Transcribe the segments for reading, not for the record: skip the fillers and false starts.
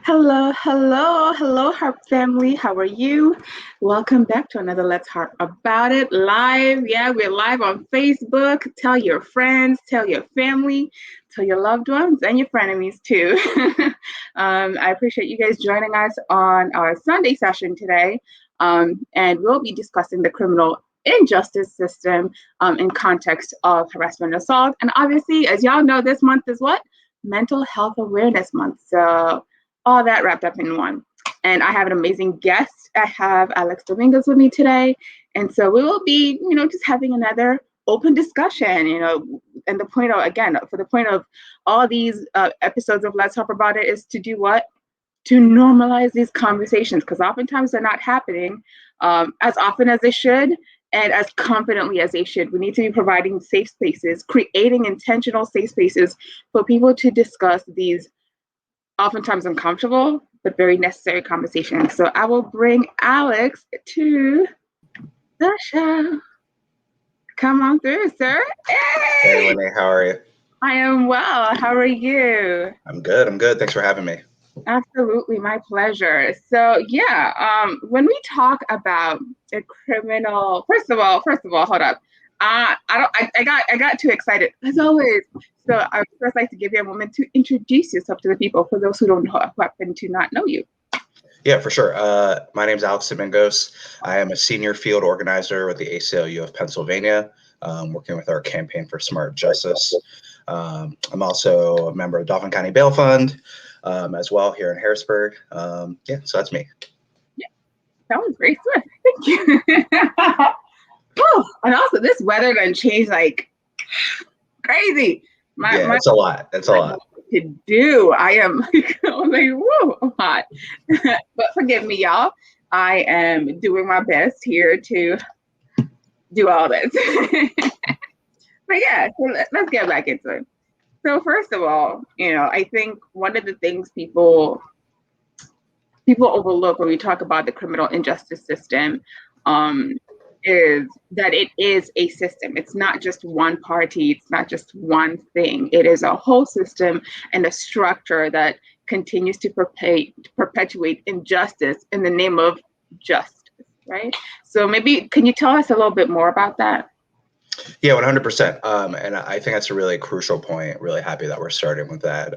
Hello, hello, hello, HARP family. How are you? Welcome back to another Let's HARP About It live. Yeah, we're live on Facebook. Tell your friends, tell your family, tell your loved ones, and your frenemies too. I appreciate you guys joining us on our Sunday session today. And we'll be discussing the criminal injustice system in context of harassment and assault. And obviously, as y'all know, this month is what? Mental Health Awareness Month. So all that wrapped up in one. And I have an amazing guest. I have Alex Domingos with me today. And so we will be, just having another open discussion, and the point of, again, for the point of all these episodes of Let's Talk About It is to do what? To normalize these conversations, because oftentimes they're not happening as often as they should and as confidently as they should. We need to be providing safe spaces, creating intentional safe spaces for people to discuss these oftentimes uncomfortable, but very necessary conversations. So I will bring Alex to the show. Come on through, sir. Hey, Hey! Winnie, how are you? I am well. How are you? I'm good. I'm good. Thanks for having me. Absolutely, my pleasure. So yeah, when we talk about a criminal, first of all, hold up. I don't. I got too excited as always. So I would first like to give you a moment to introduce yourself to the people for those who don't know, who happen to not know you. Yeah, for sure. My name's Alex Domingos. I am a senior field organizer with the ACLU of Pennsylvania, working with our campaign for smart justice. I'm also a member of Dauphin County Bail Fund as well here in Harrisburg. Yeah, so that's me. Yeah, that was great stuff. Thank you. Oh, and also this weather done changed like crazy. My Yeah, my it's a lot. It's a I don't know lot. what to do. I am I'm like, whoa, I'm hot. But forgive me, y'all. I am doing my best here to do all this. But yeah, so let's get back into it. So first of all, I think one of the things people overlook when we talk about the criminal injustice system um, is that it is a system. It's not just one party, it's not just one thing. It is a whole system and a structure that continues to perpetuate injustice in the name of justice, right? So maybe can you tell us a little bit more about that? Yeah, 100%. And I think that's a really crucial point. Really happy that we're starting with that.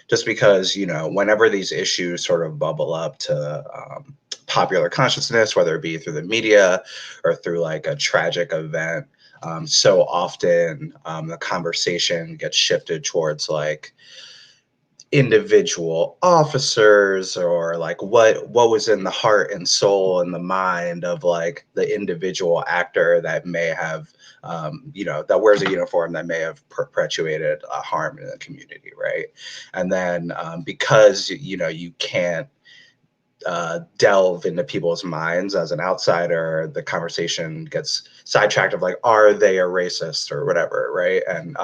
Just because whenever these issues sort of bubble up to popular consciousness, whether it be through the media or through like a tragic event, so often the conversation gets shifted towards like individual officers or like what was in the heart and soul and the mind of like the individual actor that may have that wears a uniform that may have perpetuated harm in the community, right? And then because you can't delve into people's minds as an outsider, the conversation gets sidetracked of like, are they a racist or whatever, right? And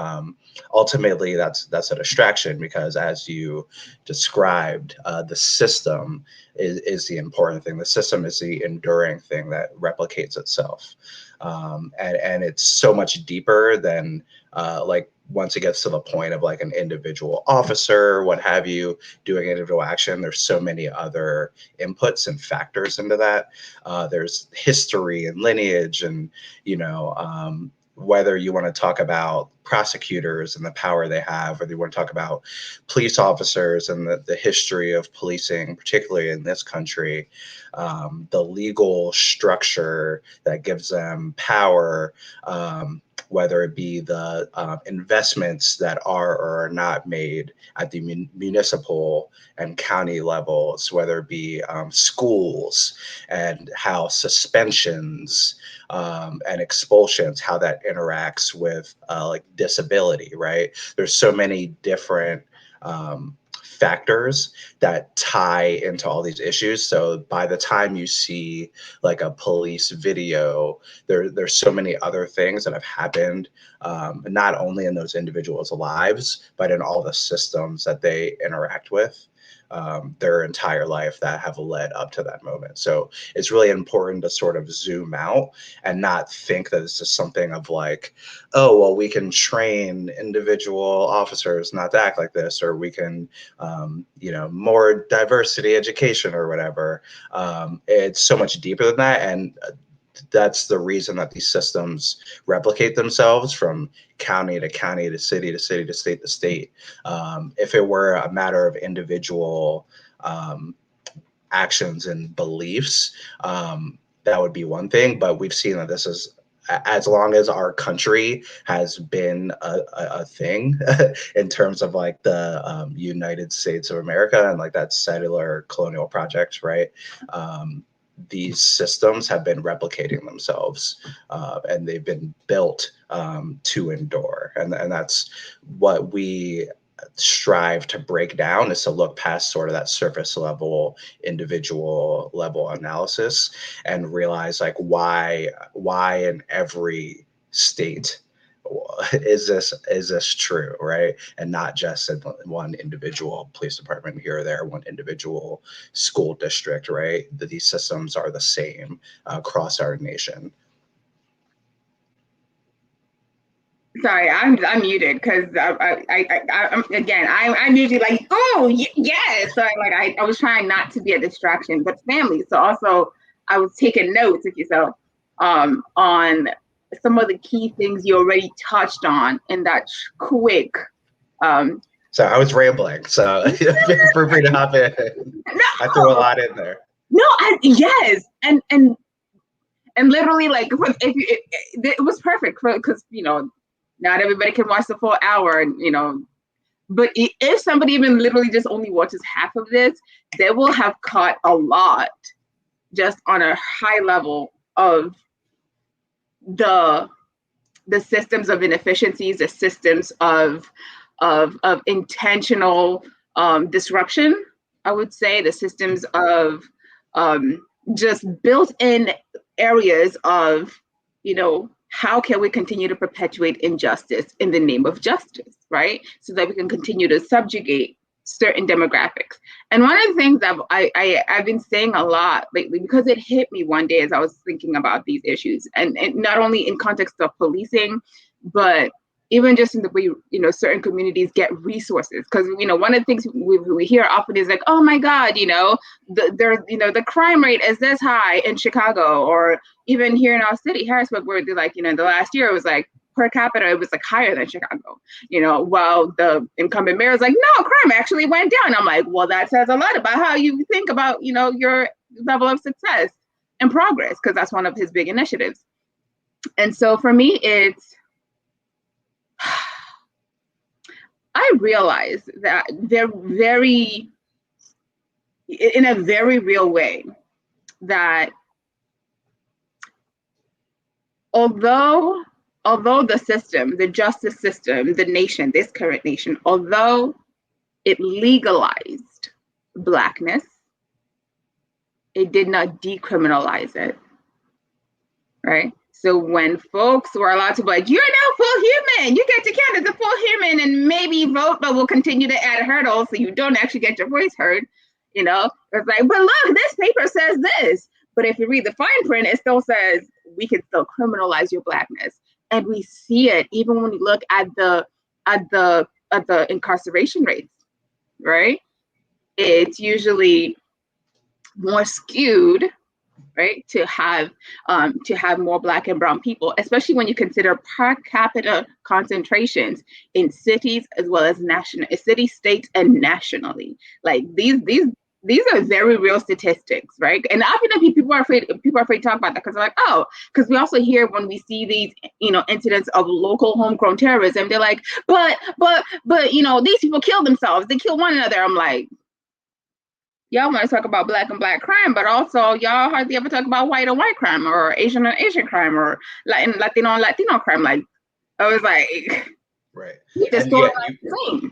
ultimately, that's a distraction because, as you described, the system is the important thing. The system is the enduring thing that replicates itself, and it's so much deeper than like once it gets to the point of like an individual officer, what have you, doing individual action. There's so many other inputs and factors into that. There's history and lineage, and whether you want to talk about prosecutors and the power they have, whether you want to talk about police officers and the history of policing, particularly in this country, the legal structure that gives them power, whether it be the investments that are or are not made at the municipal and county levels, whether it be schools and how suspensions and expulsions, how that interacts with like disability, right? There's so many different factors that tie into all these issues. So by the time you see like a police video, there's so many other things that have happened, not only in those individuals' lives, but in all the systems that they interact with. their entire life that have led up to that moment. So it's really important to sort of zoom out and not think that this is something of like, oh, well, we can train individual officers not to act like this, or we can, more diversity education or whatever. It's so much deeper than that. And that's the reason that these systems replicate themselves from county to county to city to city to state to state. If it were a matter of individual actions and beliefs, that would be one thing. But we've seen that this is, as long as our country has been a thing in terms of like the United States of America and like that settler colonial project, right? These systems have been replicating themselves, and they've been built to endure. And that's what we strive to break down, is to look past sort of that surface level, individual level analysis and realize like why in every state is this true, right? And not just in one individual police department here or there, one individual school district, right? That these systems are the same across our nation. Sorry, I'm muted because I'm usually like, oh yes. So I was trying not to be a distraction, but family. So also I was taking notes, if you so, on some of the key things you already touched on in that quick. So I was rambling, so feel free to hop in. No, I threw a lot in there. No, yes, and literally like it was perfect because not everybody can watch the full hour, and but if somebody even literally just only watches half of this, they will have caught a lot just on a high level of the systems of inefficiencies, the systems of intentional disruption. I would say the systems of just built-in areas of how can we continue to perpetuate injustice in the name of justice, right? So that we can continue to subjugate certain demographics. And one of the things that I've been saying a lot lately, because it hit me one day as I was thinking about these issues, and not only in context of policing, but even just in the way certain communities get resources. Because one of the things we hear often is like, oh my God, the crime rate is this high in Chicago, or even here in our city, Harrisburg, where they're like, the last year it was like per capita, it was like higher than Chicago, while the incumbent mayor is like, no, crime actually went down. I'm like, well, that says a lot about how you think about, your level of success and progress, because that's one of his big initiatives. And so for me, I realize that they're in a very real way, that although the system, the justice system, the nation, this current nation, although it legalized Blackness, it did not decriminalize it, right? So when folks were allowed to be like, you're now full human, you get to count as a full human and maybe vote, but we'll continue to add hurdles so you don't actually get your voice heard, it's like, but look, this paper says this. But if you read the fine print, it still says we can still criminalize your Blackness. And we see it even when you look at the incarceration rates, right? It's usually more skewed, right, to have more Black and brown people, especially when you consider per capita concentrations in cities as well as city, states, and nationally. Like these are very real statistics, right? And often people are afraid to talk about that because they're like, oh, because we also hear when we see these incidents of local homegrown terrorism, they're like, but these people kill themselves, they kill one another. I'm like, y'all want to talk about Black and Black crime, but also y'all hardly ever talk about white on white crime, or Asian on Asian crime, or Latino on Latino crime. Like, I was like, right. And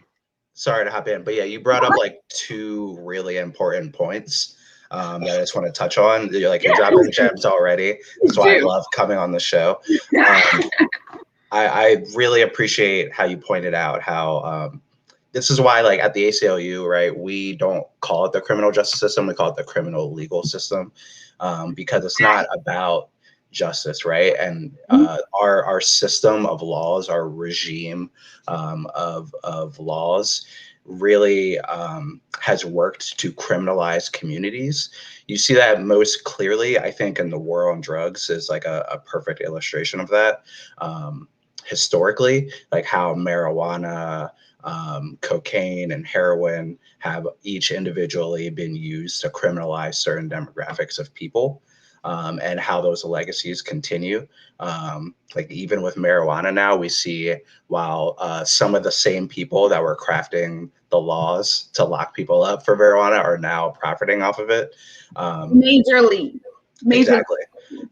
sorry to hop in, but yeah, you brought up like two really important points that I just want to touch on. You're dropping gems already. That's why I love coming on the show. I really appreciate how you pointed out how this is why, like at the ACLU, right, we don't call it the criminal justice system, we call it the criminal legal system, because it's not about justice, right? And our system of laws, our regime of laws, really has worked to criminalize communities. You see that most clearly, I think, in the war on drugs is like a perfect illustration of that. Historically, like how marijuana, cocaine, and heroin have each individually been used to criminalize certain demographics of people, and how those legacies continue. Like even with marijuana now, we see while some of the same people that were crafting the laws to lock people up for marijuana are now profiting off of it. Majorly. Majorly. Exactly.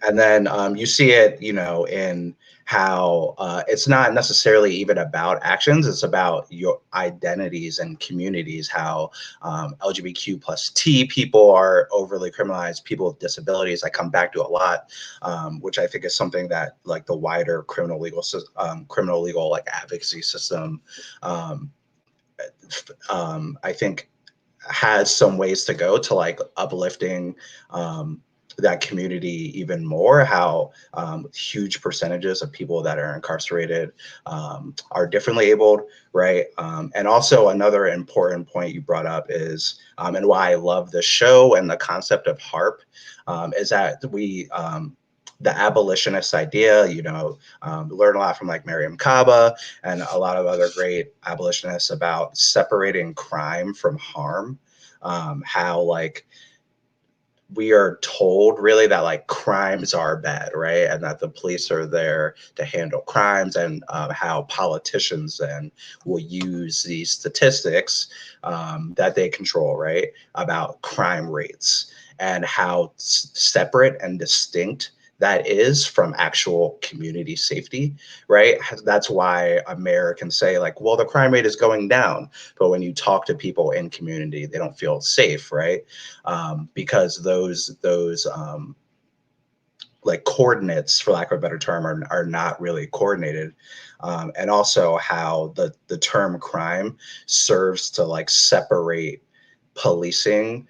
And then you see it, in how it's not necessarily even about actions, it's about your identities and communities, how LGBTQ plus T people are overly criminalized, people with disabilities. I come back to a lot, which I think is something that like the wider criminal legal like advocacy system, um, I think has some ways to go to like uplifting that community even more, how huge percentages of people that are incarcerated are differently abled, right? And also another important point you brought up is, and why I love the show and the concept of HARP, is that the abolitionist idea, learn a lot from like Miriam Kaba and a lot of other great abolitionists about separating crime from harm. How like we are told really that like crimes are bad, right? And that the police are there to handle crimes, and how politicians then will use these statistics that they control, right? About crime rates and how separate and distinct that is from actual community safety, right? That's why Americans say like, well, the crime rate is going down. But when you talk to people in community, they don't feel safe, right? Because those like coordinates, for lack of a better term, are not really coordinated. And also how the term crime serves to like separate policing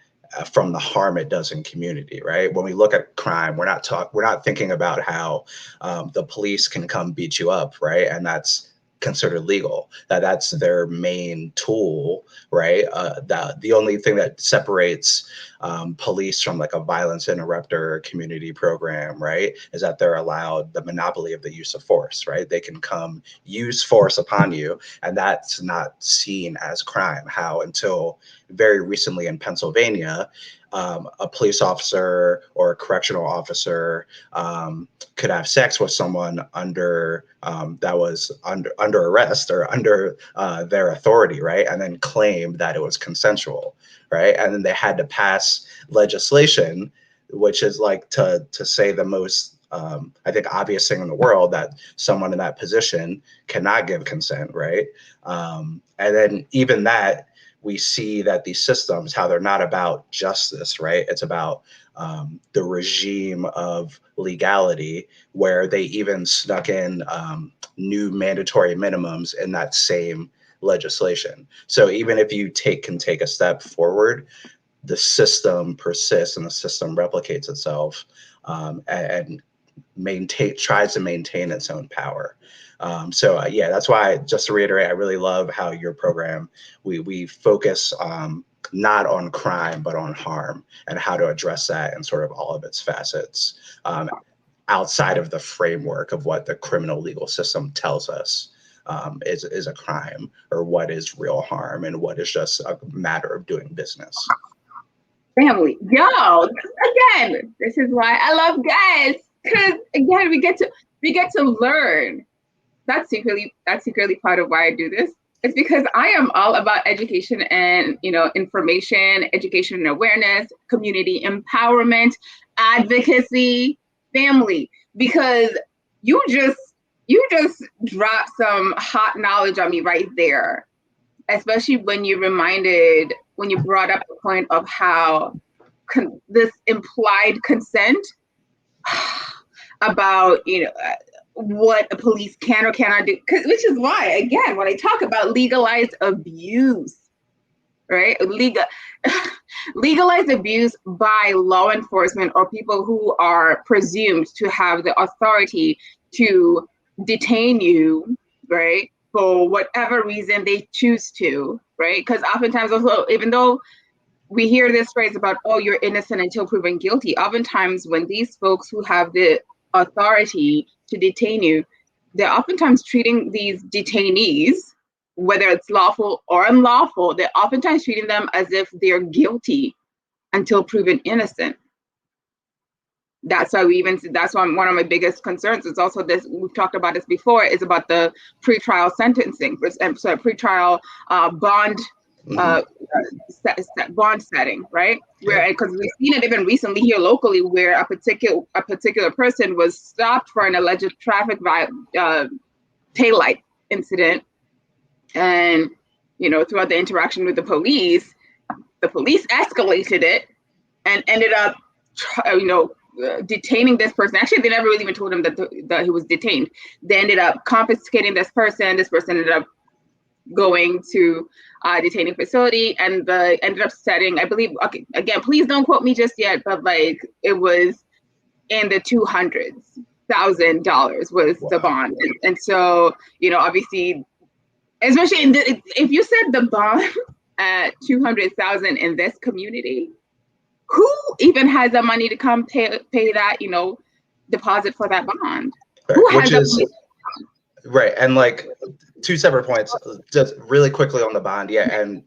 from the harm it does in community, right? When we look at crime, we're not thinking about how the police can come beat you up, right? And that's considered legal. That's their main tool, right? The only thing that separates police from like a violence interrupter community program, right, is that they're allowed the monopoly of the use of force, right? They can come use force upon you, and that's not seen as crime. How until very recently in Pennsylvania, a police officer or a correctional officer could have sex with someone that was under arrest or under their authority, right? And then claim that it was consensual, right? And then they had to pass legislation, which is like to say the most I think obvious thing in the world, that someone in that position cannot give consent, right? And then even that, we see that these systems, how they're not about justice, right? It's about the regime of legality, where they even snuck in new mandatory minimums in that same legislation. So even if you can take a step forward, the system persists and the system replicates itself, and tries to maintain its own power. Yeah, that's why, just to reiterate, I really love how your program, we focus not on crime but on harm, and how to address that in sort of all of its facets, outside of the framework of what the criminal legal system tells us is a crime, or what is real harm, and what is just a matter of doing business. Family. Yo, again, this is why I love guys. Because again, we get to learn. That's secretly part of why I do this. It's because I am all about education and information, education and awareness, community empowerment, advocacy, family. Because you just you just dropped some hot knowledge on me right there, especially when you brought up the point of how this implied consent about what a police can or cannot do, which is why, again, when I talk about legalized abuse, right? Legalized abuse by law enforcement or people who are presumed to have the authority to detain you, right? For whatever reason they choose to, right? Because oftentimes also, even though we hear this phrase about, oh, you're innocent until proven guilty, oftentimes when these folks who have the authority to detain you, they're oftentimes treating these detainees, whether it's lawful or unlawful, they're oftentimes treating them as if they're guilty until proven innocent. That's why that's why one of my biggest concerns is also this, we've talked about this before, is about the pretrial sentencing, so pretrial bond Mhm. uh, bond setting, right? Yeah. Where, because we've seen it even recently here locally, where a particular person was stopped for an alleged traffic taillight incident, and throughout the interaction with the police escalated it and ended up, detaining this person. Actually, they never really even told him that he was detained. They ended up confiscating this person. This person ended up going to a detaining facility, and ended up setting, I believe, okay, again, please don't quote me just yet, but like it was in the $200,000 was the Wow. bond. And so, obviously, especially if you set the bond at 200,000 in this community, who even has the money to come pay that, deposit for that bond? Right. Who has Which the is money? right. And like two separate points, just really quickly on the bond. Yeah. And,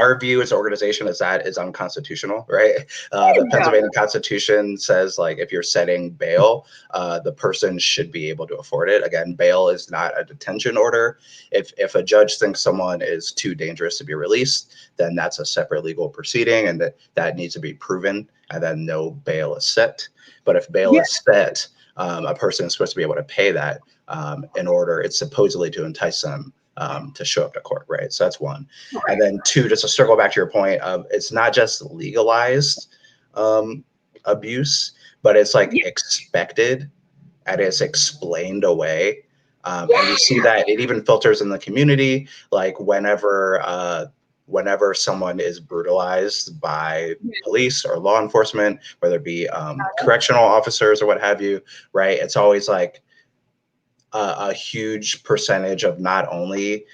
our view as an organization is that is unconstitutional, right? The Pennsylvania Constitution says, like, if you're setting bail, the person should be able to afford it. Again, bail is not a detention order. If a judge thinks someone is too dangerous to be released, then that's a separate legal proceeding, and that needs to be proven, and then no bail is set. But if bail Yeah. is set, a person is supposed to be able to pay that in order, it's supposedly to entice them to show up to court, right? So that's one. And then two, just to circle back to your point of, it's not just legalized abuse, but it's like Yeah. expected and it's explained away. And we see Yeah. that it even filters in the community, like whenever someone is brutalized by police or law enforcement, whether it be correctional officers or what have you, right? It's always like a huge percentage of not only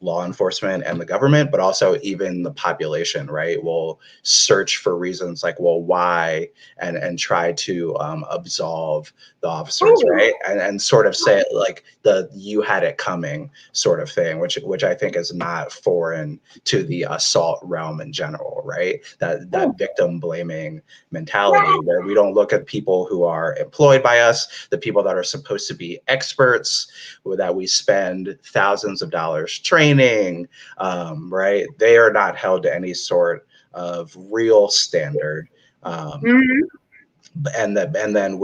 law enforcement and the government, but also even the population, right, will search for reasons like, well, why, and try to absolve the officers, Ooh. right, and sort of say like the "you had it coming" sort of thing, which I think is not foreign to the assault realm in general, right? That victim blaming mentality, where we don't look at people who are employed by us, the people that are supposed to be experts, that we spend thousands of dollars training, right? They are not held to any sort of real standard. Mhm. And then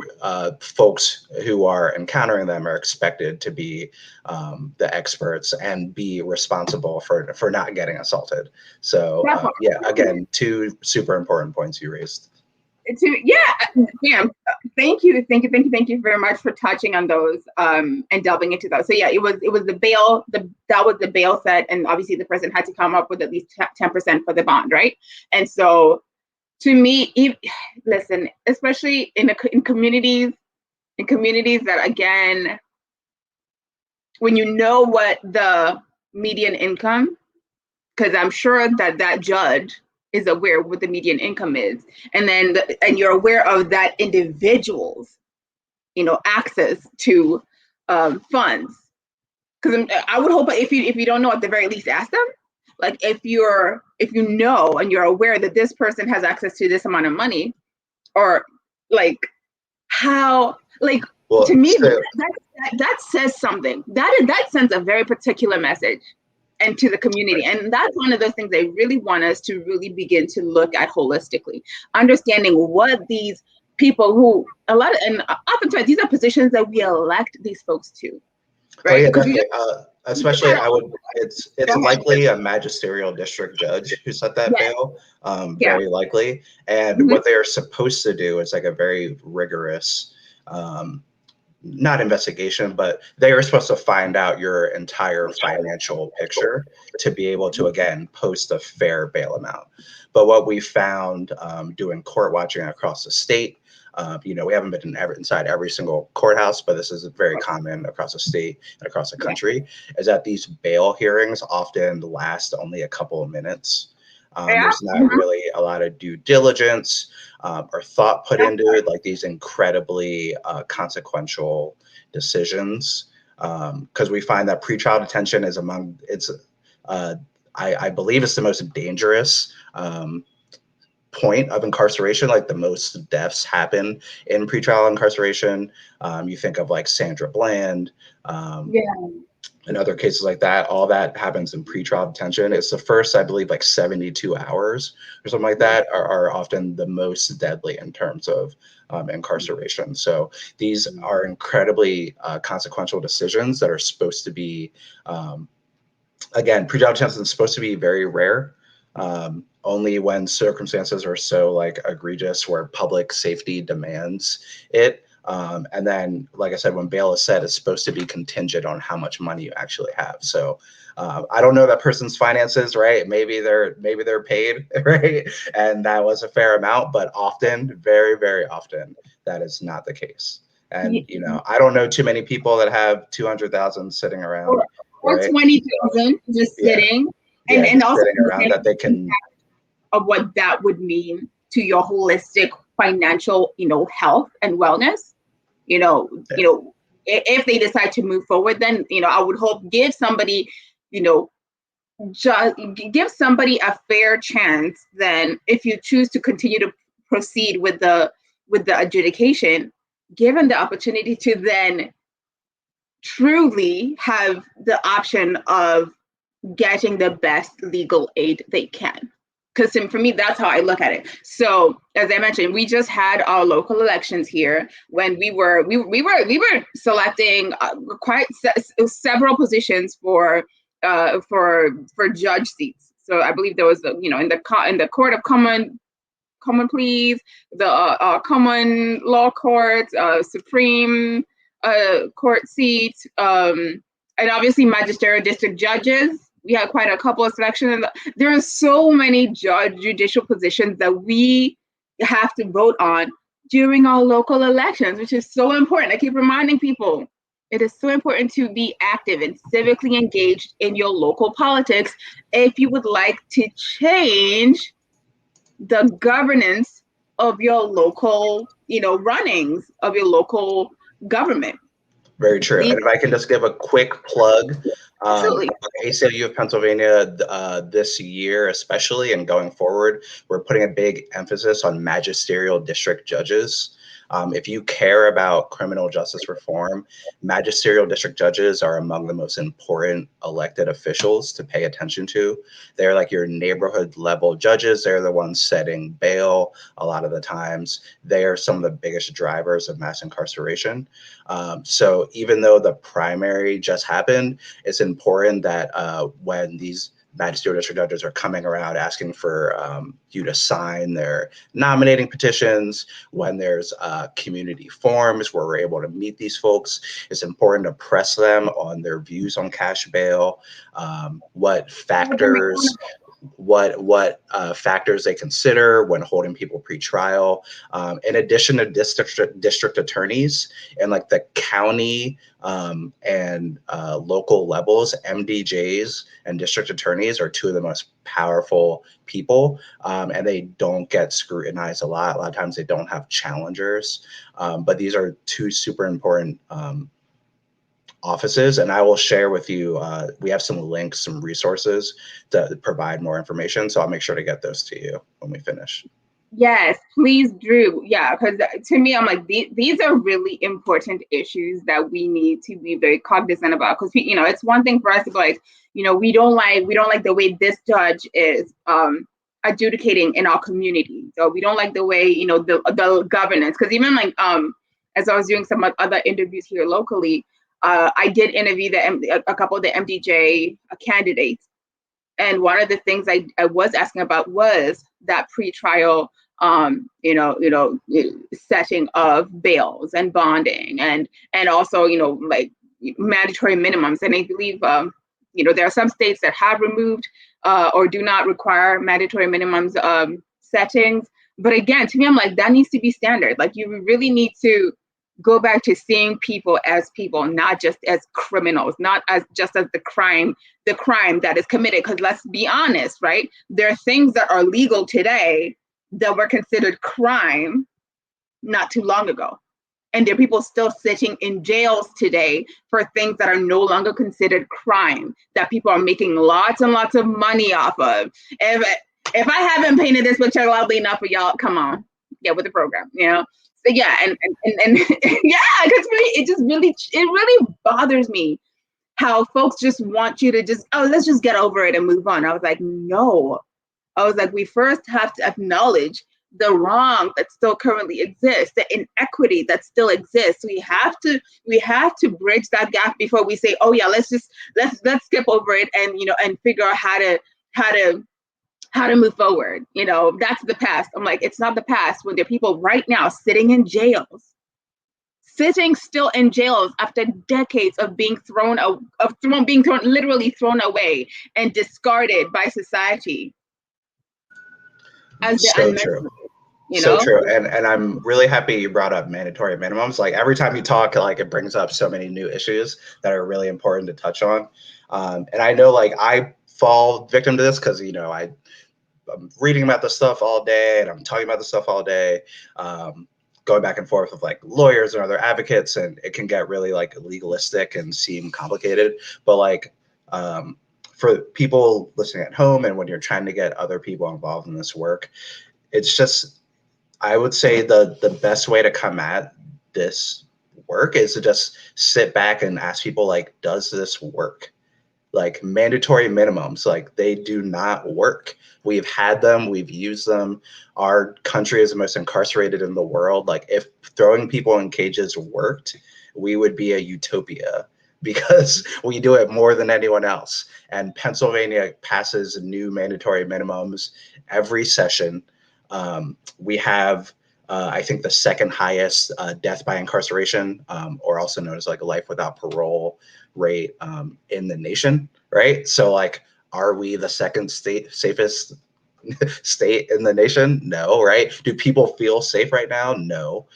folks who are encountering them are expected to be the experts and be responsible for not getting assaulted. So yeah, again, two super important points you raised. Yeah, thank you very much for touching on those and delving into those. So yeah, it was the bail, that was the bail set, and obviously the person had to come up with at least 10% for the bond, right? And so, to me, listen, especially in communities that, again, when you know what the median income, because I'm sure that judge is aware what the median income is, and you're aware of that individual's, access to funds. Because I would hope, if you don't know, at the very least ask them. Like, if you know and you're aware that this person has access to this amount of money, or like, how, like, to Well, me, so that says something. That sends a very particular message and to the community. And that's one of those things I really want us to really begin to look at holistically, understanding what these people who, and oftentimes these are positions that we elect these folks to, oh right? yeah, Because definitely. we just Especially, had I would. It's likely a magisterial district judge who set that yeah, bail. yeah. Very likely, and Mhm. what they are supposed to do is like a very rigorous not investigation, but they are supposed to find out your entire financial picture to be able to, again, post a fair bail amount. But what we found doing court watching across the state, we haven't been inside every single courthouse, but this is very common across the state and across the Yeah. country, is that these bail hearings often last only a couple of minutes. Yeah. There's not really a lot of due diligence or thought put into it, like these incredibly consequential decisions. Because we find that pretrial detention is I believe it's the most dangerous point of incarceration. Like the most deaths happen in pretrial incarceration. You think of like Sandra Bland, Yeah. and other cases like that. All that happens in pretrial detention. It's the first, I believe, like 72 hours or something like that are often the most deadly in terms of incarceration. So these are incredibly consequential decisions that are supposed to be, again, pretrial detention is supposed to be very rare. Only when circumstances are so like egregious where public safety demands it. And then, like I said, when bail is set, it's supposed to be contingent on how much money you actually have. So I don't know that person's finances, right? Maybe they're paid, right? And that was a fair amount, but often, very, very often, that is not the case. And I don't know too many people that have 200,000 sitting around, Or right? 20,000 just Yeah, sitting, yeah, and just also sitting around that they can. of what that would mean to your holistic financial, health and wellness. You know, Yeah, you know, if they decide to move forward, then I would hope give somebody, you know, just give somebody a fair chance. Then, if you choose to continue to proceed with the adjudication, given the opportunity to then truly have the option of getting the best legal aid they can. Because for me, that's how I look at it. So, as I mentioned, we just had our local elections here when we were selecting several positions for judge seats. So I believe there was in the court of common pleas, the common law court, supreme court seats, and obviously magisterial district judges. We had quite a couple of selections. There are so many judicial positions that we have to vote on during our local elections, which is so important. I keep reminding people it is so important to be active and civically engaged in your local politics if you would like to change the governance of your local, runnings of your local government. very true. These, And if I can just give a quick plug, absolutely. ACLU of Pennsylvania this year, especially and going forward, we're putting a big emphasis on magisterial district judges. If you care about criminal justice reform, magisterial district judges are among the most important elected officials to pay attention to. They're like your neighborhood level judges. They're the ones setting bail a lot of the times. They are some of the biggest drivers of mass incarceration. So even though the primary just happened, it's important that when these magisterial district judges are coming around asking for you to sign their nominating petitions, when there's community forums where we're able to meet these folks, it's important to press them on their views on cash bail, what factors factors they consider when holding people pre-trial. In addition to district attorneys and like the county and local levels, MDJs and district attorneys are two of the most powerful people, and they don't get scrutinized a lot. A lot of times they don't have challengers, but these are two super important offices, and I will share with you, we have some links, some resources to provide more information, so I'll make sure to get those to you when we finish. Yes, please, Drew. Yeah, because to me, I'm like, these are really important issues that we need to be very cognizant about. Because it's one thing for us to be like, we don't like the way this judge is adjudicating in our community. So we don't like the way the governance. Because even like as I was doing some other interviews here locally, I did interview a couple of the MDJ candidates. And one of the things I was asking about was that pretrial setting of bails and bonding, and also, like mandatory minimums. And I believe, there are some states that have removed or do not require mandatory minimums settings. But again, to me, I'm like, that needs to be standard. Like, you really need to go back to seeing people as people, not just as criminals, not as just as the crime that is committed. Because let's be honest, right? There are things that are legal today that were considered crime not too long ago. And there are people still sitting in jails today for things that are no longer considered crime, that people are making lots and lots of money off of. If I haven't painted this picture loudly enough for y'all, come on, get with the program, So yeah, and yeah, because it really bothers me how folks just want you to just, oh, let's just get over it and move on. I was like, no. I was like, we first have to acknowledge the wrong that still currently exists, the inequity that still exists. We have to bridge that gap before we say, oh yeah, let's skip over it and figure out how to move forward. That's the past. I'm like, it's not the past when there are people right now sitting still in jails after decades of being literally thrown away and discarded by society as the So true. unmentionable, you So know? true. And I'm really happy you brought up mandatory minimums. Like every time you talk, like it brings up so many new issues that are really important to touch on. And I know like I fall victim to this because, I'm reading about this stuff all day and I'm talking about this stuff all day, going back and forth with like lawyers and other advocates, and it can get really like legalistic and seem complicated. But like for people listening at home and when you're trying to get other people involved in this work, it's just, I would say the best way to come at this work is to just sit back and ask people like, does this work? Like mandatory minimums, like they do not work. We've had them, we've used them. Our country is the most incarcerated in the world. Like if throwing people in cages worked, we would be a utopia because we do it more than anyone else. And Pennsylvania passes new mandatory minimums every session. We have, I think, the second highest death by incarceration, or also known as like a life without parole rate in the nation, right? So like, are we the second safest state in the nation? No, right? Do people feel safe right now? No.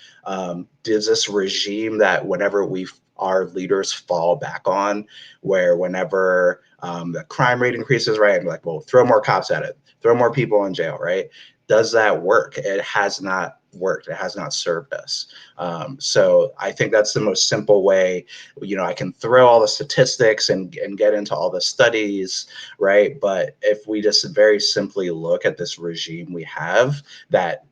Does this regime that whenever our leaders fall back on, where whenever the crime rate increases, right, and like, well, throw more cops at it, throw more people in jail, right? Does that work? It has not worked. It has not served us. So I think that's the most simple way. I can throw all the statistics and get into all the studies, right? But if we just very simply look at this regime we have that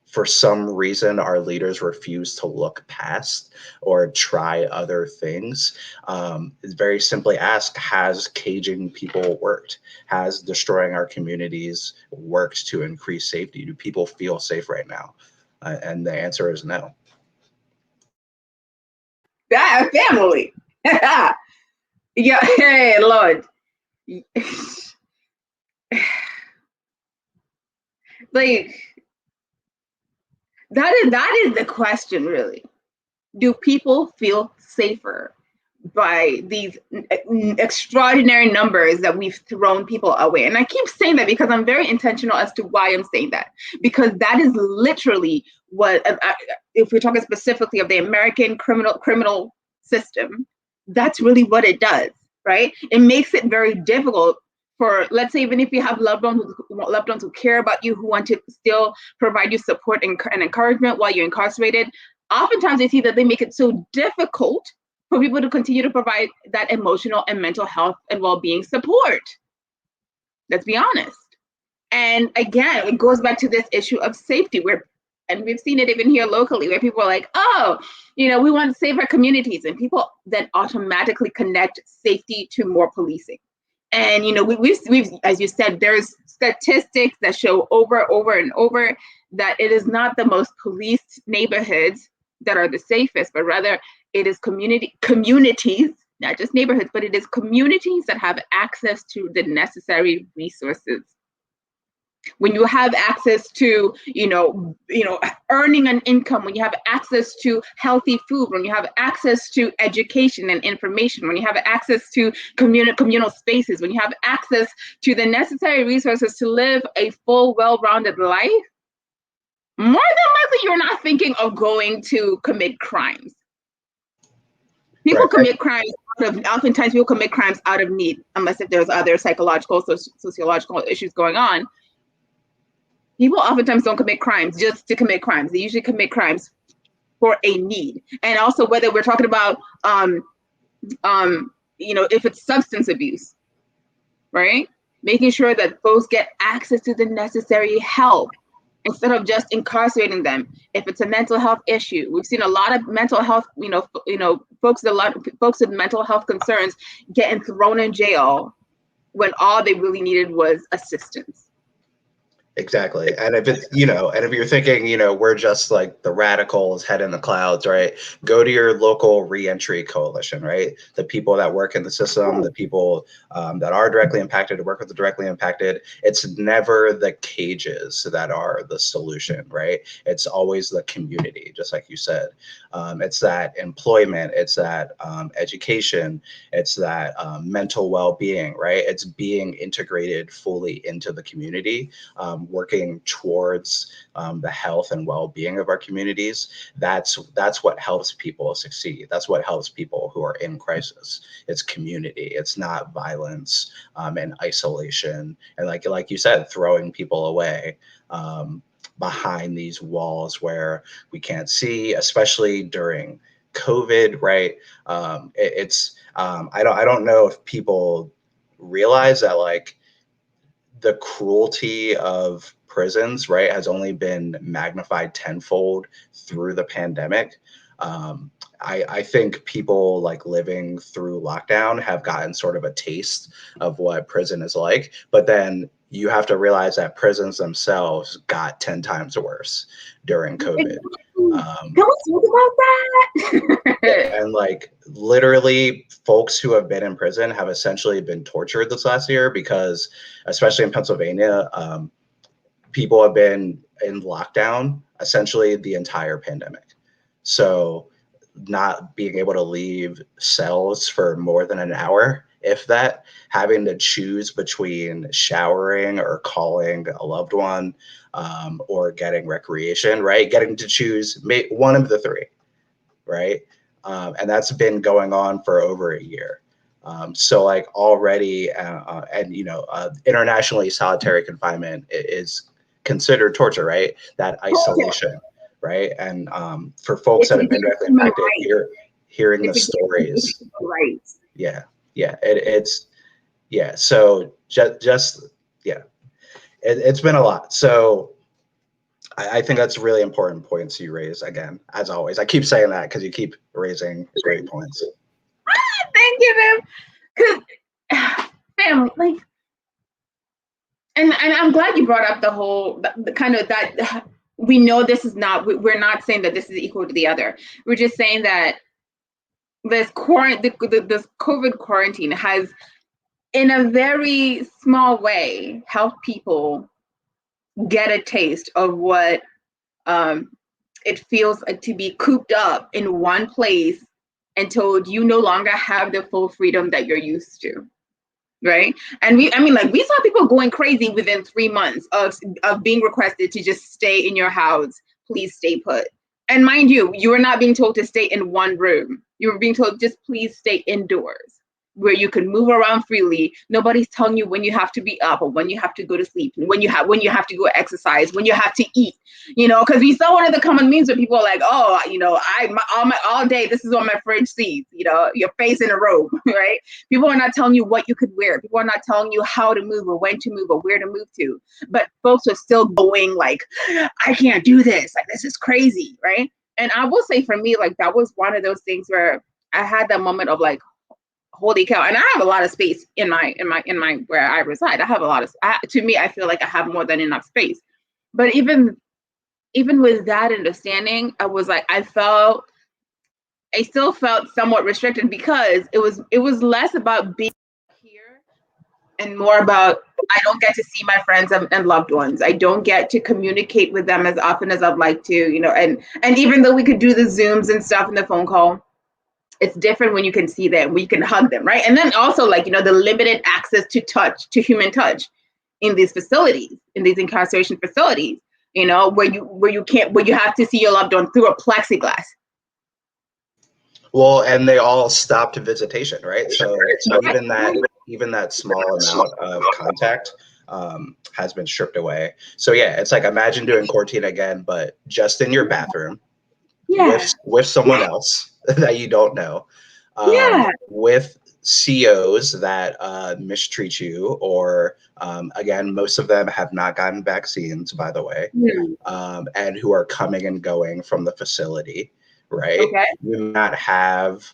for some reason our leaders refuse to look past or try other things, is very simply ask, has caging people worked? Has destroying our communities worked to increase safety? Do people feel safe right now? And the answer is no. That family. Yeah, hey, Lord. Like, that is the question, really. Do people feel safer by these extraordinary numbers that we've thrown people away? And I keep saying that because I'm very intentional as to why I'm saying that, because that is literally what, if we're talking specifically of the American criminal system, that's really what it does, right? It makes it very difficult for, let's say, even if you have loved ones who care about you, who want to still provide you support and encouragement while you're incarcerated. Oftentimes, they see that they make it so difficult for people to continue to provide that emotional and mental health and well-being support. Let's be honest. And again, it goes back to this issue of safety, and we've seen it even here locally, where people are like, oh, we want to save our communities. And people then automatically connect safety to more policing. And, we've, as you said, there's statistics that show over and over that it is not the most policed neighborhoods that are the safest, but rather it is communities, not just neighborhoods, but it is communities that have access to the necessary resources. when you have access to, earning an income, when you have access to healthy food, when you have access to education and information, when you have access to communal spaces, when you have access to the necessary resources to live a full, well-rounded life, more than likely you're not thinking of going to commit crimes. People Right. commit crimes oftentimes people commit crimes out of need, unless if there's other psychological, sociological issues going on. People oftentimes don't commit crimes just to commit crimes. They usually commit crimes for a need. And also whether we're talking about, if it's substance abuse, right? Making sure that folks get access to the necessary help instead of just incarcerating them. If it's a mental health issue, we've seen a lot of mental health, folks with mental health concerns getting thrown in jail when all they really needed was assistance. Exactly. And if it's, and if you're thinking, we're just like the radicals head in the clouds, right? Go to your local reentry coalition, right? The people that work in the system, the people that are directly impacted, to work with the directly impacted. It's never the cages that are the solution, right? It's always the community, just like you said. It's that employment, it's that education, it's that mental well-being, right? It's being integrated fully into the community. Working towards the health and well-being of our communities. That's what helps people succeed. That's what helps people who are in crisis. It's community. It's not violence and isolation. And like you said, throwing people away behind these walls where we can't see, especially during COVID, right? I don't know if people realize that the cruelty of prisons, right, has only been magnified tenfold through the pandemic. I think people living through lockdown have gotten sort of a taste of what prison is like, but then you have to realize that prisons themselves got 10 times worse during COVID. Can we talk about that? And literally folks who have been in prison have essentially been tortured this last year because, especially in Pennsylvania, people have been in lockdown essentially the entire pandemic. So not being able to leave cells for more than an hour, if that, having to choose between showering or calling a loved one or getting recreation, right? Getting to choose one of the three, right? And that's been going on for over a year. So already, internationally, solitary confinement is considered torture, right? That isolation, right? And for folks that have been directly impacted, hearing the stories, yeah, yeah. So it's been a lot. So I think that's really important points you raise. Again, as always, I keep saying that because you keep raising great points. Thank you, man. Because family, and I'm glad you brought up the kind of that. We know this is not. We're not saying that this is equal to the other. We're just saying that this COVID quarantine has, in a very small way, helped people get a taste of what it feels like to be cooped up in one place and told you no longer have the full freedom that you're used to, right? And we saw people going crazy within 3 months of being requested to just stay in your house, please stay put. And mind you were not being told to stay in one room. You were being told just please stay indoors, where you can move around freely. Nobody's telling you when you have to be up or when you have to go to sleep, when you have to go exercise, when you have to eat. Because we saw one of the common memes where people are like, oh, all day this is what my fridge sees. Your face in a robe, right? People are not telling you what you could wear. People are not telling you how to move or when to move or where to move to. But folks are still going I can't do this. This is crazy, right? And I will say for me, that was one of those things where I had that moment of holy cow. And I have a lot of space in my where I reside. I have a lot of, to me, I feel like I have more than enough space. But even with that understanding, I was I still felt somewhat restricted because it was less about being here and more about I don't get to see my friends and loved ones. I don't get to communicate with them as often as I'd like to, and even though we could do the Zooms and stuff and the phone call, it's different when you can see them, when you can hug them, right? And then also like, the limited access to human touch in these facilities, in these incarceration facilities, where you have to see your loved one through a plexiglass. Well, and they all stopped visitation, right? So even that small amount of contact has been stripped away. So yeah, it's like imagine doing quarantine again, but just in your bathroom with someone else that you don't know, with COs that mistreat you, or again, most of them have not gotten vaccines, by the way, and who are coming and going from the facility. Right? Okay. You may not have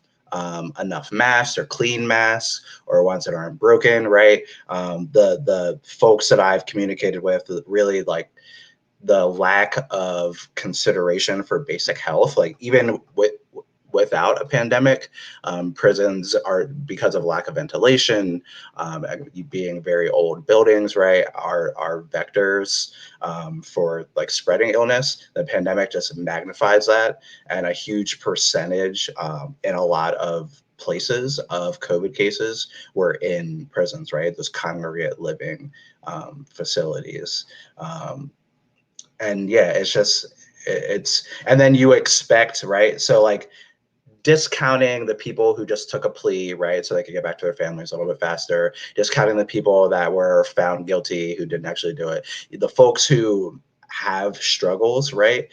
enough masks or clean masks, or ones that aren't broken, right? The folks that I've communicated with really like the lack of consideration for basic health, like even without a pandemic, prisons are, because of lack of ventilation, being very old buildings, right, are vectors for like spreading illness. The pandemic just magnifies that, and a huge percentage in a lot of places of COVID cases were in prisons, right? Those congregate living facilities. And yeah, and then you expect, right? So like discounting the people who just took a plea, right, so they could get back to their families a little bit faster, discounting the people that were found guilty who didn't actually do it, the folks who have struggles, right?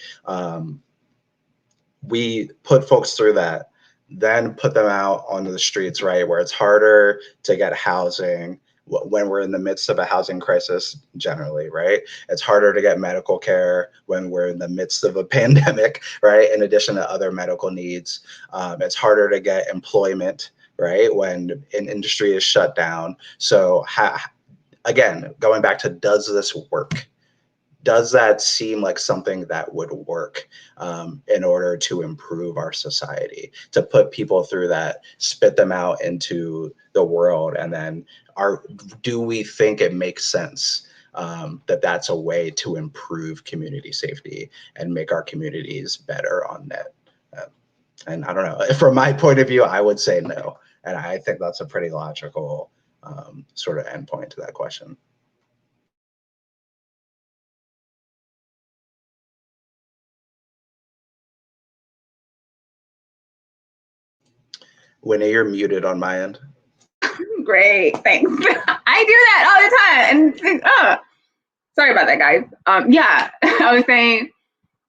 We put folks through that, then put them out onto the streets, right, where it's harder to get housing when we're in the midst of a housing crisis generally, right? It's harder to get medical care when we're in the midst of a pandemic, right? In addition to other medical needs. It's harder to get employment, right, when an industry is shut down. So again, going back to, does this work? Does that seem like something that would work in order to improve our society, to put people through that, spit them out into the world, and then do we think it makes sense that that's a way to improve community safety and make our communities better on net? And I don't know, from my point of view, I would say no. And I think that's a pretty logical sort of endpoint to that question. Winnie, you're muted on my end. Great, thanks. I do that all the time, and sorry about that, guys. Yeah, I was saying,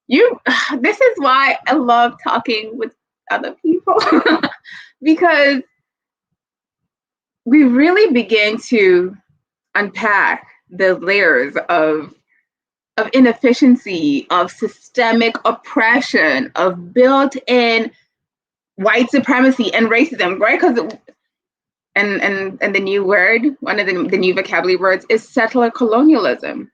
this is why I love talking with other people because we really begin to unpack the layers of inefficiency, of systemic oppression, of built-in white supremacy and racism, right? Because and the new word, one of the new vocabulary words is settler colonialism.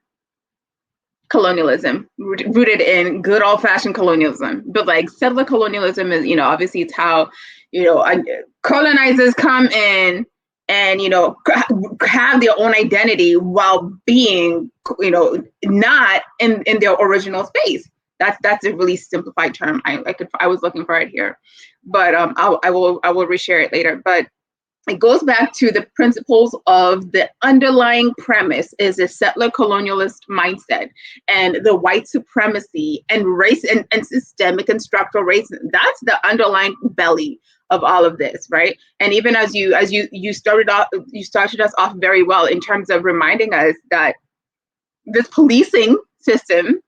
Colonialism, rooted in good old-fashioned colonialism. But like settler colonialism is, obviously it's how, colonizers come in and, have their own identity while being, not in their original space. That's a really simplified term. I was looking for it here, but I will reshare it later. But it goes back to the principles of the underlying premise is a settler colonialist mindset and the white supremacy and race and systemic and structural racism. That's the underlying belly of all of this, right? And even as you started us off very well in terms of reminding us that this policing system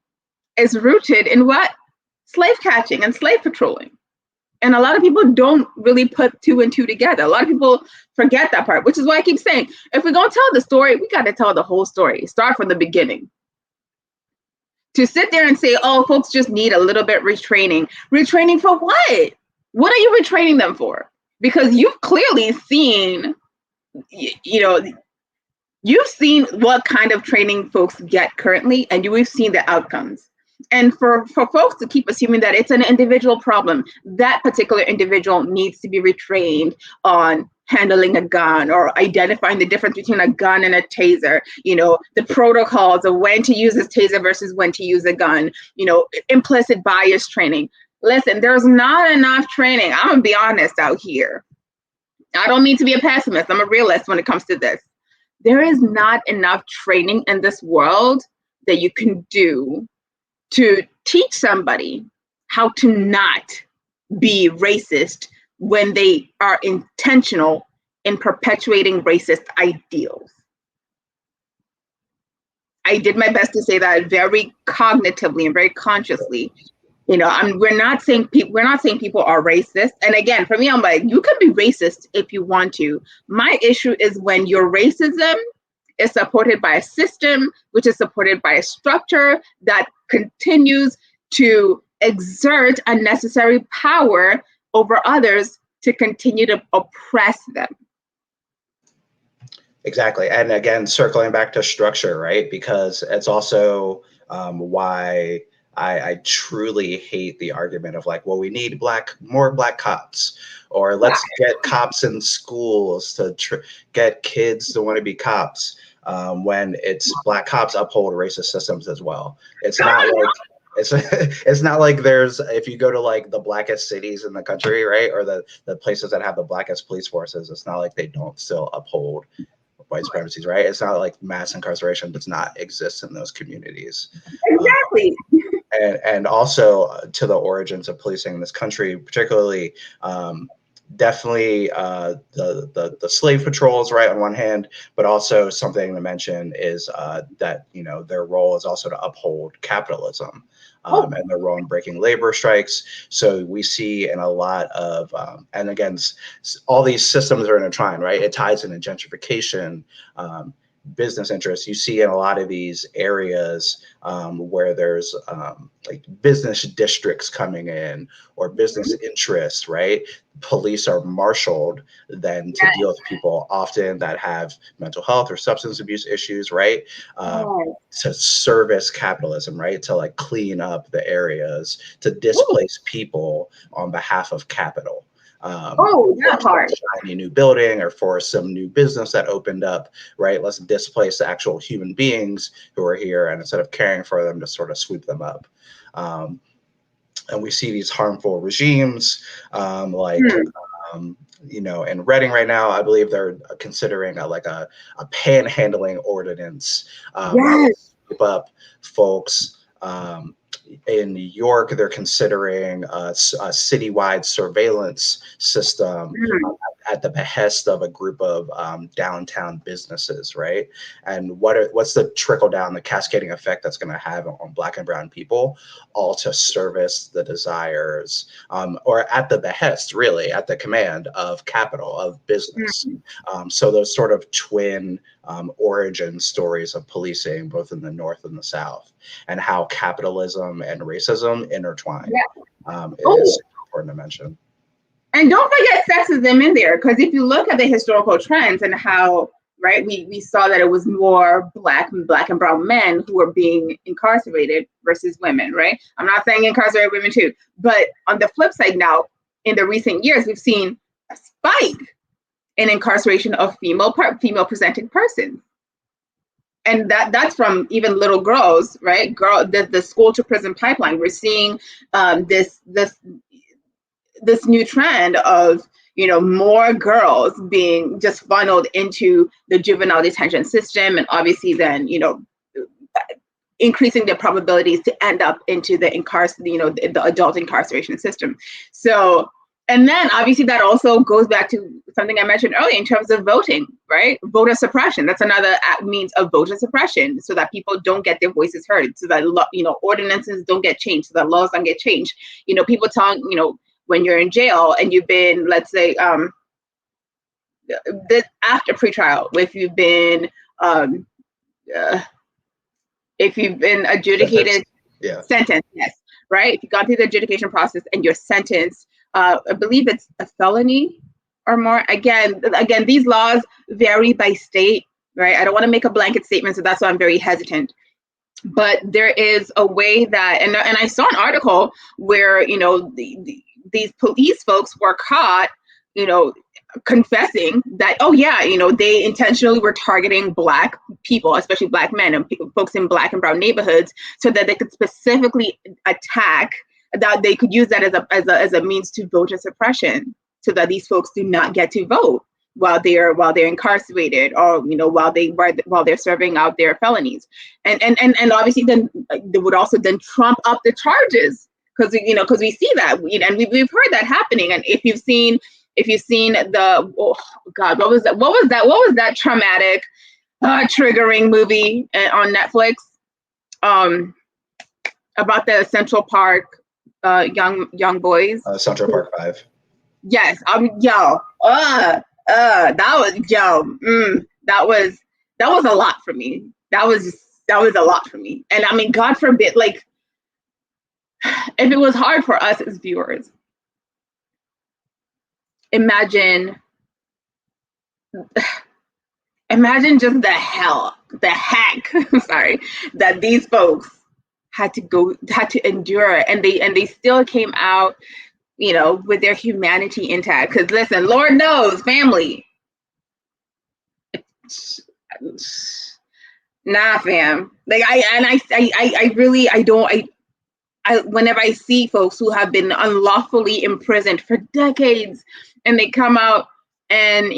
is rooted in what? Slave catching and slave patrolling. And a lot of people don't really put two and two together. A lot of people forget that part, which is why I keep saying, if we're going to tell the story, we got to tell the whole story. Start from the beginning. To sit there and say, oh, folks just need a little bit retraining. Retraining for what? What are you retraining them for? Because you've clearly seen, you've seen what kind of training folks get currently, and we've seen the outcomes. And for folks to keep assuming that it's an individual problem, that particular individual needs to be retrained on handling a gun or identifying the difference between a gun and a taser, the protocols of when to use this taser versus when to use a gun, implicit bias training. Listen, there's not enough training. I'm going to be honest out here. I don't mean to be a pessimist. I'm a realist when it comes to this. There is not enough training in this world that you can do to teach somebody how to not be racist when they are intentional in perpetuating racist ideals. I did my best to say that very cognitively and very consciously. We're not saying people are racist. And again, for me, I'm like, you can be racist if you want to. My issue is when your racism is supported by a system, which is supported by a structure that continues to exert unnecessary power over others to continue to oppress them. Exactly. And again, circling back to structure, right? Because it's also why I truly hate the argument of like, well, we need more black cops, or let's get cops in schools to get kids to want to be cops. When it's black cops uphold racist systems as well. It's not like it's not like there's, if you go to like the blackest cities in the country, right, or the places that have the blackest police forces, it's not like they don't still uphold white supremacies, right? It's not like mass incarceration does not exist in those communities. Exactly. And also to the origins of policing in this country, particularly definitely the slave patrols, right, on one hand, but also something to mention is that their role is also to uphold capitalism and their role in breaking labor strikes. So we see in a lot of and again, all these systems are intertwined, right? It ties into gentrification, business interests. You see in a lot of these areas where there's like business districts coming in or business interests, right? Police are marshaled then to deal with people often that have mental health or substance abuse issues, right? To service capitalism, right? To like clean up the areas, to displace people on behalf of capital. That part. Shiny new building or for some new business that opened up, right? Let's displace the actual human beings who are here, and instead of caring for them, to sort of sweep them up. And we see these harmful regimes, in Reading right now, I believe they're considering a panhandling ordinance to sweep up folks. In New York, they're considering a citywide surveillance system at the behest of a group of downtown businesses, right? And what's the trickle down, the cascading effect that's going to have on Black and brown people, all to service the desires, or at the behest, really, at the command of capital, of business. So those sort of twin origin stories of policing, both in the North and the South, and how capitalism and racism intertwine is important to mention. And don't forget sexism in there, because if you look at the historical trends and how, right, we saw that it was more black and brown men who were being incarcerated versus women, right? I'm not saying incarcerate women too, but on the flip side now, in the recent years, we've seen a spike in incarceration of female presenting persons. And that's from even little girls, right? The school to prison pipeline. We're seeing this new trend of more girls being just funneled into the juvenile detention system, and obviously then increasing the probabilities to end up into the adult incarceration system. So, and then obviously that also goes back to something I mentioned earlier in terms of voting, right? Voter suppression. That's another means of voter suppression, so that people don't get their voices heard, so that ordinances don't get changed, so that laws don't get changed. People talk, when you're in jail and you've been, let's say, after pretrial, if you've been adjudicated, sentenced, yes, right? If you've gone through the adjudication process and you're sentenced, I believe it's a felony or more. Again, these laws vary by state, right? I don't want to make a blanket statement, so that's why I'm very hesitant. But there is a way that, and I saw an article where these police folks were caught, confessing that, oh yeah, they intentionally were targeting Black people, especially Black men and folks in Black and brown neighborhoods, so that they could specifically attack, that they could use that as a means to voter suppression, so that these folks do not get to vote while they're incarcerated, or while they're serving out their felonies. And obviously then they would also then trump up the charges, because we see that, and we've heard that happening. And if you've seen the, oh God, what was that traumatic, triggering movie on Netflix, about the Central Park, young boys? Central Park 5. Yes, that was a lot for me. That was a lot for me. And I mean, God forbid, like, if it was hard for us as viewers, imagine just the heck, sorry, that these folks had to endure, and they still came out, with their humanity intact. Because listen, Lord knows, family, nah, fam. Like, whenever I see folks who have been unlawfully imprisoned for decades, and they come out, and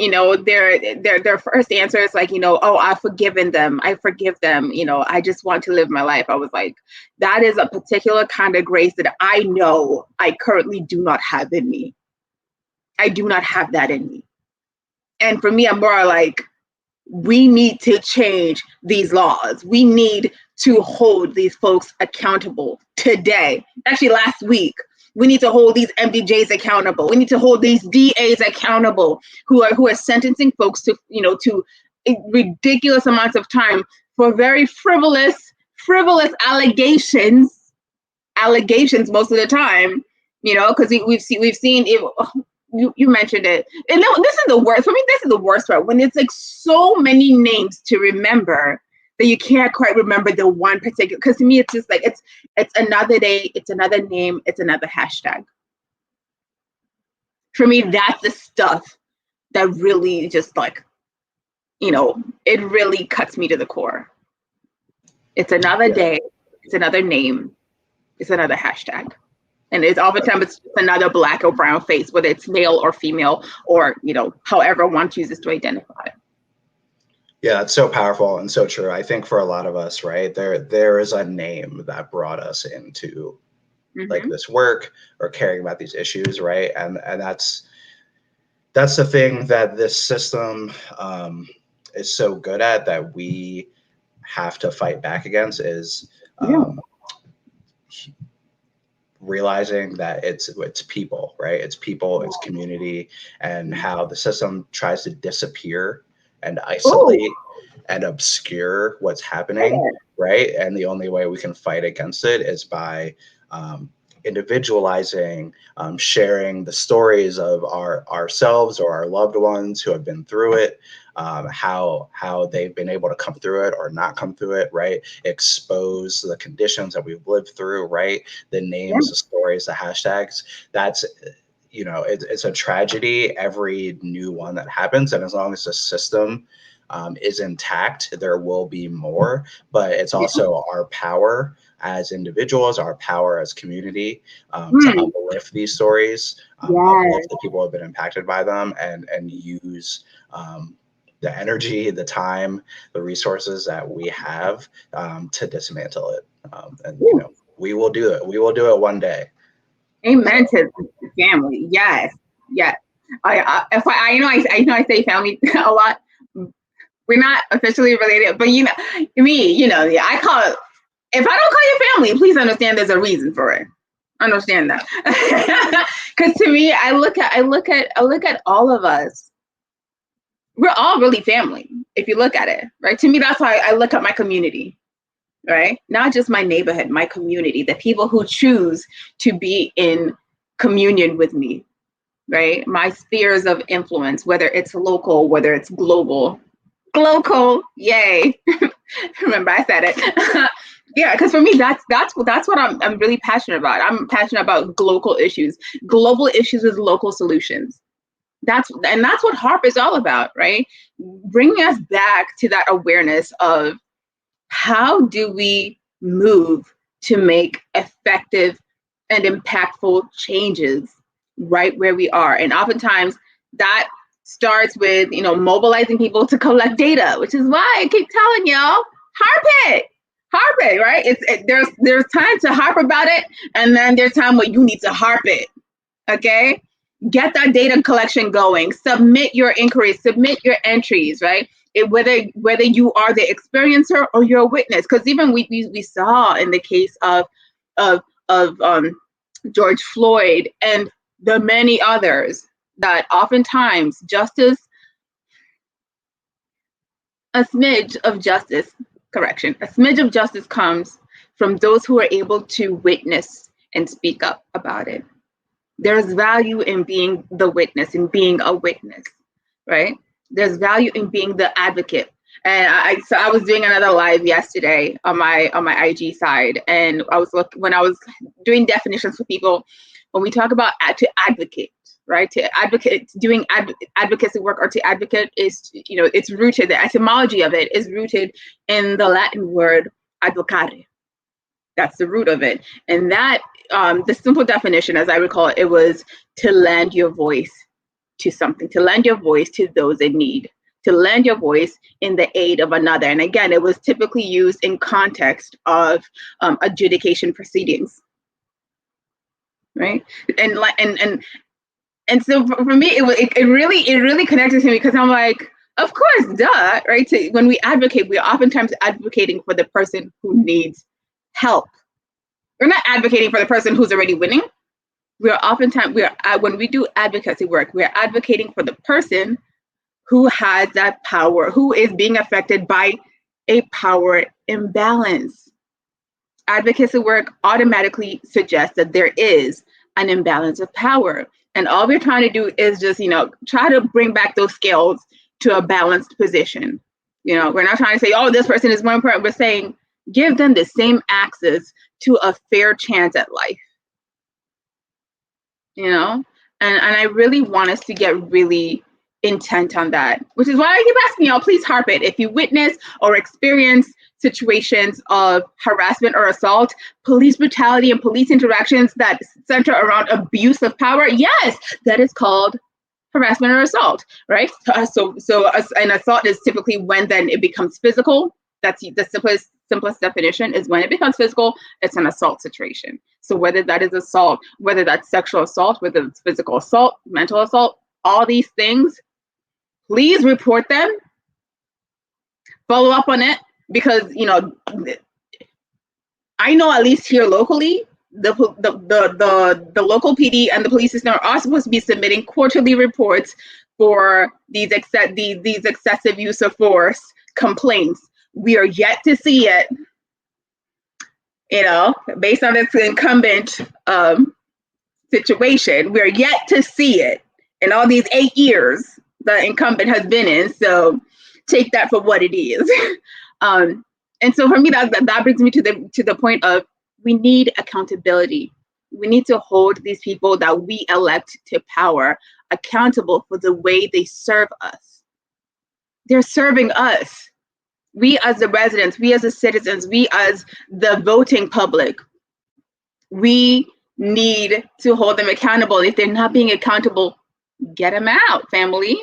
their first answer is like, oh, I've forgiven them, I forgive them, I just want to live my life. I was like, that is a particular kind of grace that I know I currently do not have in me. I do not have that in me. And for me, I'm more like, we need to change these laws. We need to hold these folks accountable today. Actually, last week, we need to hold these MDJs accountable. We need to hold these DAs accountable who are sentencing folks to ridiculous amounts of time for very frivolous allegations most of the time. Because we've seen it. You mentioned it, and this is the worst for me. This is the worst part, when it's like so many names to remember that you can't quite remember the one particular. Because to me, it's just like it's another day, it's another name, it's another hashtag. For me, that's the stuff that really just like, it really cuts me to the core. It's another day, it's another name, it's another hashtag. And it's oftentimes it's just another Black or brown face, whether it's male or female, or however one chooses to identify. Yeah, it's so powerful and so true. I think for a lot of us, right, there is a name that brought us into like this work or caring about these issues, right? And that's the thing that this system is so good at, that we have to fight back against, is realizing that it's people, right? It's people, it's community, and how the system tries to disappear and isolate and obscure what's happening, right? And the only way we can fight against it is by individualizing, sharing the stories of ourselves or our loved ones who have been through it, how they've been able to come through it or not come through it, right? Expose the conditions that we've lived through, right? The names, the stories, the hashtags. That's, it's a tragedy, every new one that happens. And as long as the system is intact, there will be more. But it's also our power as individuals, our power as community, to uplift these stories, uplift the people who have been impacted by them, and use the energy, the time, the resources that we have to dismantle it. And we will do it. We will do it one day. Amen to the family. Yes. I say family a lot. We're not officially related, but I call it. If I don't call you family, please understand there's a reason for it. Understand that. Because to me, I look at all of us. We're all really family, if you look at it, right? To me, that's why I look at my community, right? Not just my neighborhood, my community, the people who choose to be in communion with me, right? My spheres of influence, whether it's local, whether it's global. Global, yay. Remember, I said it. Yeah, because for me, that's what I'm really passionate about. I'm passionate about global issues with local solutions, That's what HARP is all about, right? Bringing us back to that awareness of how do we move to make effective and impactful changes right where we are. And oftentimes that starts with, mobilizing people to collect data, which is why I keep telling y'all, harp it, right? There's time to harp about it, and then there's time where you need to harp it. Okay, get that data collection going. Submit your inquiries, submit your entries, right? Whether you are the experiencer or you're a witness, because even we saw in the case of George Floyd and the many others that oftentimes a smidge of justice, a smidge of justice comes from those who are able to witness and speak up about it. There's value in being the witness, in being a witness, right? There's value in being the advocate. And I was doing another live yesterday on my IG side, and when I was doing definitions for people, when we talk about to advocate, right? To advocate, doing advocacy work, or to advocate is, it's rooted. The etymology of it is rooted in the Latin word advocare. That's the root of it. And that, the simple definition, as I recall, it was to lend your voice to something, to lend your voice to those in need, to lend your voice in the aid of another. And again, it was typically used in context of adjudication proceedings, right? And so for me, it really connected to me, because I'm like, of course, duh, right? So when we advocate, we're oftentimes advocating for the person who needs help. We're not advocating for the person who's already winning. When we do advocacy work, we're advocating for the person who has that power, who is being affected by a power imbalance. Advocacy work automatically suggests that there is an imbalance of power. And all we're trying to do is just, try to bring back those scales to a balanced position. We're not trying to say, oh, this person is more important. We're saying, give them the same access to a fair chance at life. And I really want us to get really intent on that, which is why I keep asking y'all, please harp it. If you witness or experience situations of harassment or assault, police brutality, and police interactions that center around abuse of power, yes, that is called harassment or assault, right? So an assault is typically when then it becomes physical. That's the simplest definition, is when it becomes physical, it's an assault situation. So whether that is assault, whether that's sexual assault, whether it's physical assault, mental assault, all these things, please report them, follow up on it, because I know at least here locally, the local PD and the police system are supposed to be submitting quarterly reports for these excessive use of force complaints. We are yet to see it, based on this incumbent situation. We're yet to see it in all these 8 years the incumbent has been in. So take that for what it is. And so for me, that brings me to the point of, we need accountability. We need to hold these people that we elect to power accountable for the way they serve us. They're serving us. We as the residents, we as the citizens, we as the voting public, we need to hold them accountable. If they're not being accountable, get them out, family,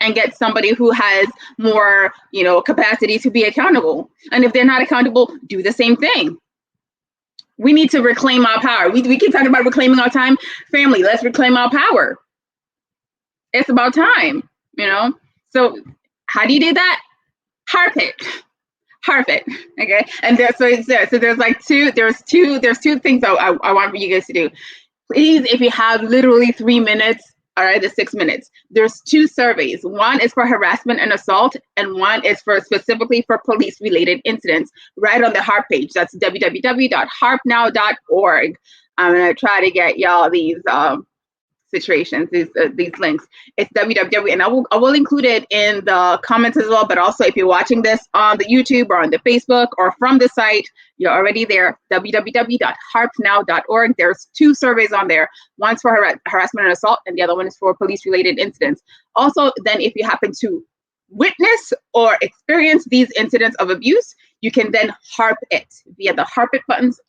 and get somebody who has more, capacity to be accountable. And if they're not accountable, do the same thing. We need to reclaim our power. We keep talking about reclaiming our time. Family, let's reclaim our power. It's about time, So how do you do that? Harp it, okay? And there's two things I want for you guys to do. Please, if you have literally 3 minutes, all right, the 6 minutes, there's 2 surveys. One is for harassment and assault, and one is specifically for police-related incidents, right on the HARP page. That's www.harpnow.org. I'm gonna try to get y'all these situations, these links. It's www, and I will include it in the comments as well. But also, if you're watching this on the YouTube or on the Facebook or from the site, you're already there. www.harpnow.org. There's 2 surveys on there. One's for harassment and assault, and the other one is for police-related incidents. Also, then if you happen to witness or experience these incidents of abuse, you can then HARP it via the HARP it buttons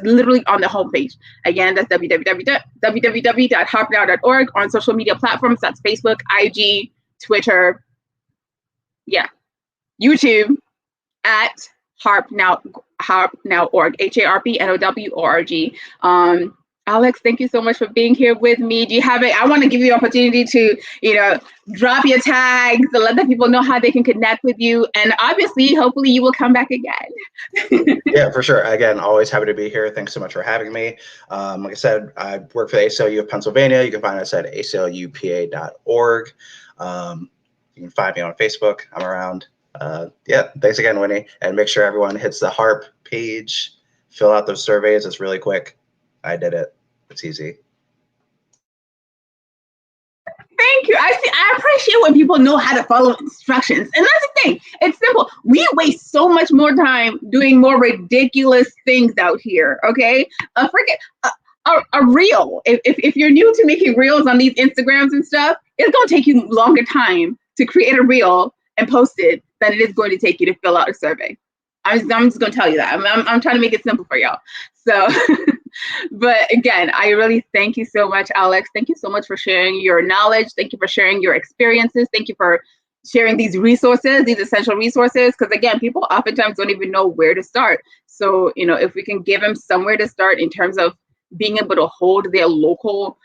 literally on the homepage. Again, that's www.harpnow.org. On social media platforms, that's Facebook, IG, Twitter, YouTube, at HARPnow.org, HARPNOW.org. Alex, thank you so much for being here with me. Do you have it? I want to give you the opportunity to, drop your tags to let the people know how they can connect with you. And obviously, hopefully you will come back again. Yeah, for sure. Again, always happy to be here. Thanks so much for having me. Like I said, I work for the ACLU of Pennsylvania. You can find us at aclupa.org. You can find me on Facebook. I'm around. Thanks again, Winnie. And make sure everyone hits the HARP page, fill out those surveys. It's really quick. I did it. It's easy. Thank you. I appreciate when people know how to follow instructions. And that's the thing. It's simple. We waste so much more time doing more ridiculous things out here. Okay. Forget a reel. If you're new to making reels on these Instagrams and stuff, it's going to take you longer time to create a reel and post it than it is going to take you to fill out a survey. I'm just going to tell you that. I'm trying to make it simple for y'all. So, but again, I really thank you so much, Alex. Thank you so much for sharing your knowledge. Thank you for sharing your experiences. Thank you for sharing these resources, these essential resources. Because again, people oftentimes don't even know where to start. So, if we can give them somewhere to start in terms of being able to hold their local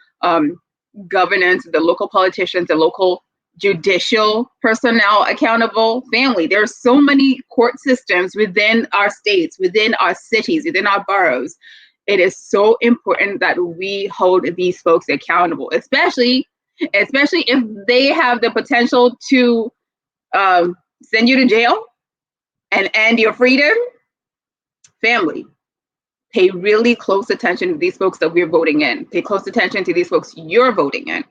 governance, the local politicians, the local judicial personnel accountable. Family, there are so many court systems within our states, within our cities, within our boroughs. It is so important that we hold these folks accountable, especially if they have the potential to send you to jail and end your freedom. Family, pay really close attention to these folks that we're voting in. Pay close attention to these folks you're voting in,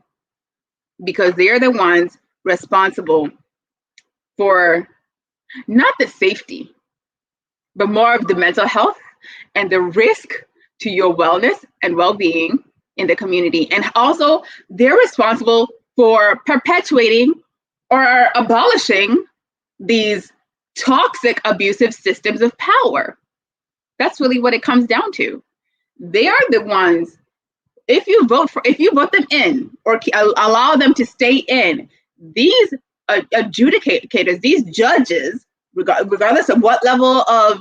because they're the ones responsible for not the safety, but more of the mental health and the risk to your wellness and well-being in the community. And also, they're responsible for perpetuating or abolishing these toxic, abusive systems of power. That's really what it comes down to. They are the ones, if you vote them in or allow them to stay in, these adjudicators, these judges, regardless of what level of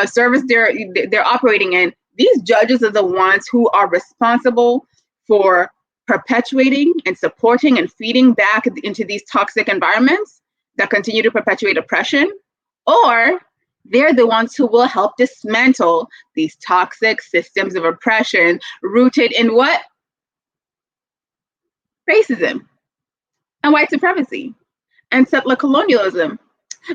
service they're operating in, these judges are the ones who are responsible for perpetuating and supporting and feeding back into these toxic environments that continue to perpetuate oppression, or they're the ones who will help dismantle these toxic systems of oppression rooted in what? Racism and white supremacy and settler colonialism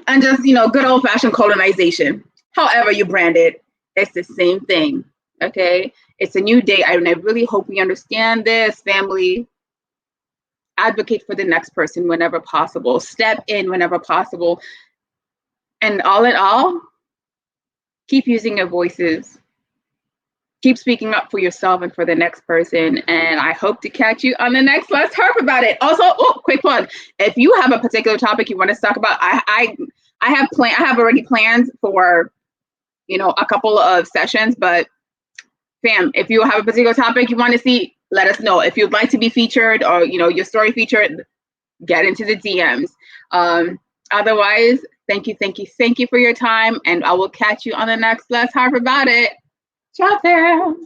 and just, good old-fashioned colonization. However you brand it, it's the same thing, okay? It's a new day, and I really hope we understand this, family. Advocate for the next person whenever possible. Step in whenever possible. And all in all, keep using your voices. Keep speaking up for yourself and for the next person. And I hope to catch you on the next Let's HARP About It. Also, quick plug. If you have a particular topic you want us to talk about, I have already plans for, a couple of sessions, but fam, if you have a particular topic you want to see, let us know. If you'd like to be featured or, your story featured, get into the DMs. Otherwise, thank you for your time, and I will catch you on the next Let's HARP About It. Ciao, fam.